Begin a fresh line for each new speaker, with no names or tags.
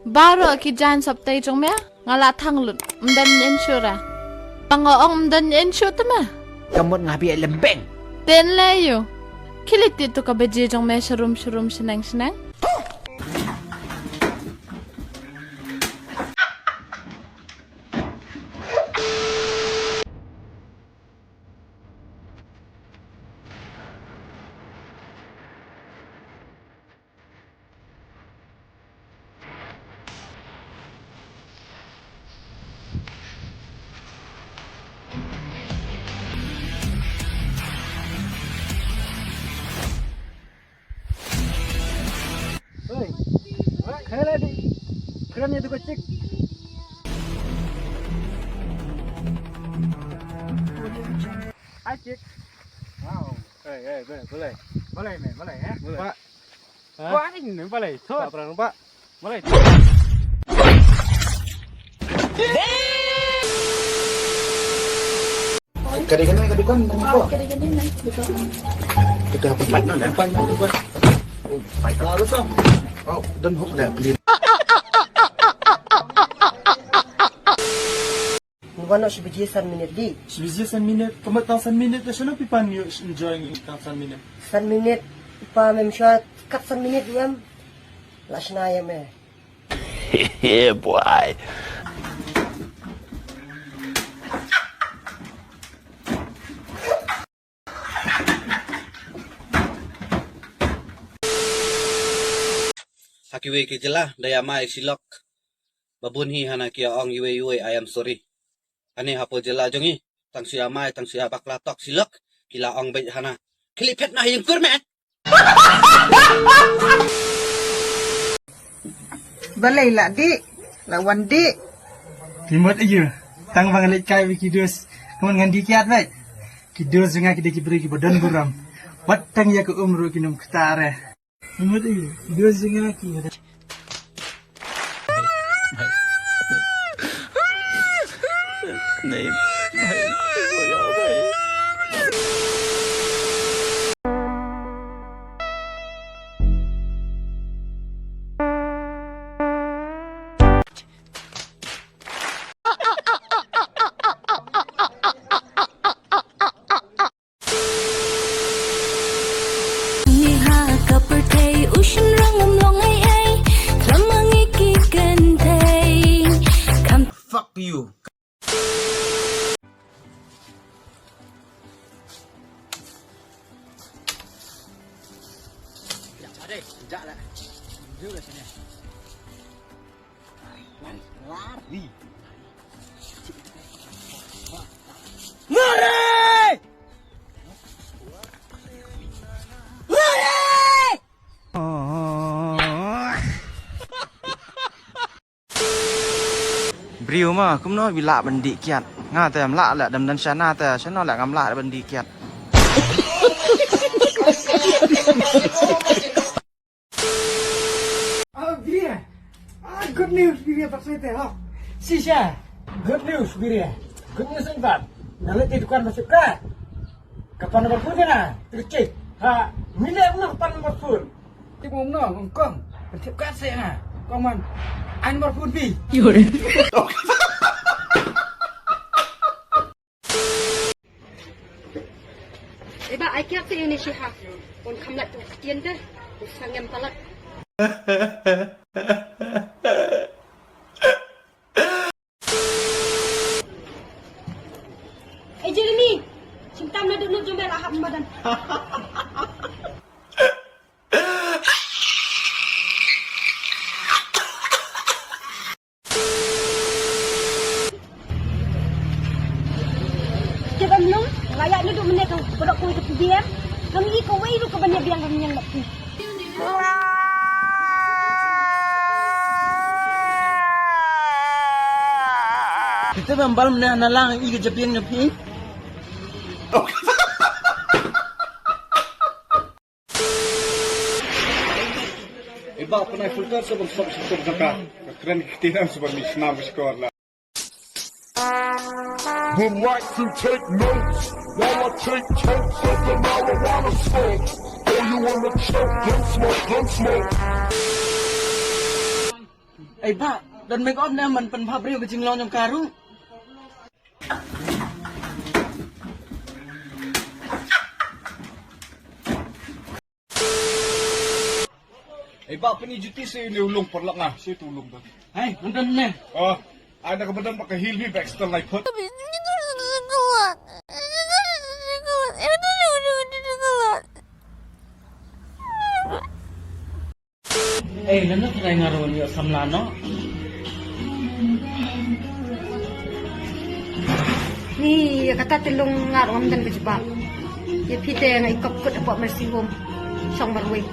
Baro ki jan saptai jong me ngala thang lut mdan insura. Pangoong mdan insur tama.
Kamot ngabi ay lembeng.
Ten layo. Kilit dito ka beje jong me sharum senang.
Kaya di. Keren itu kecik. Acik. Wow. Boleh. Boleh ya. Boleh. Pak. Pak ini boleh. Pak pernah Pak. Boleh. Kadang-kadang kok. Kita apa panjang dan panjang tu Pak. Oh, baik lalu dong. Oh, dan hook dah beli.
Mugano sebiji 1 minit di.
Sebiji 1 minit. Kamu tahu 1 minit? That's not people you enjoying it 1 minit.
1 minit pa memshot kat 1 minit yam. Lasna yam eh.
Yeah, boy.
Hakiwe ki jelah daya mai silok babunhi hana kia ong yue I am sorry ane hapo jelah jongi tang sia mai tang sia bakla tok silok kila ong be hana klipet nah yang kur me
Balai lah di. Lawan di.
Timot aja. Tang bang lek kai kidus. Kamu ngan dikiat baik. Kidus dengan kita beri badan buram. Wat tang ya ke umru kinum ketare. Timot aja. Kidus dengan kita.
Fuck you. Sekejap lah. Duduk kat sini. Lari. Lari!
Brio mah cũng nói bị lạ bần đi kiệt nga tem lạ lại đầm đần chana te chana lại ngắm lạ bần đi kiệt
Biria. Good news Biria paksete ha. Sisha. Good news Biria. Good news ingat. Nanti dukan masuk ke. Kapan nomor phone na? Tercek. Ha, milih nomor kapan nomor phone. Ti ngom no ngom kong. Thiệp cát xe ha. Con man. Anh nomor phone đi.
Iba ai kiat sa ini siya. Kung kamlat tu katian dah. Usang yang palat. Jeremy, cinta nak duduk jumpa lahap badan. Jangan belum, layak duduk menek kau kodok kau itu diam. Kami kau wei lu kau banyak biang kami yang nak.
Kita membal menalang iga japian nyapi. Iba pernah filter sebab zakah. Keren kita sebab misna berskor lah.
Would like to take notes while I take totes of the marijuana smoke. Oh, you wanna choke? Gun smoke, gun smoke.
Ay pak, dan make up na man panpabri ko jinglaw ng karung.
Ay ba, pinijuti sa iyo ulong parla nga. Siya tulong ba?
Ay, nandun na.
Oh, ay nakabadan pakahilbi ba extra life hot?
Eh, nandun tayo nga ron yung samlano.
Ni kata telung ngarong amdan kejebak. Ya pite nga ikop kut apa masih hom. Song marwe.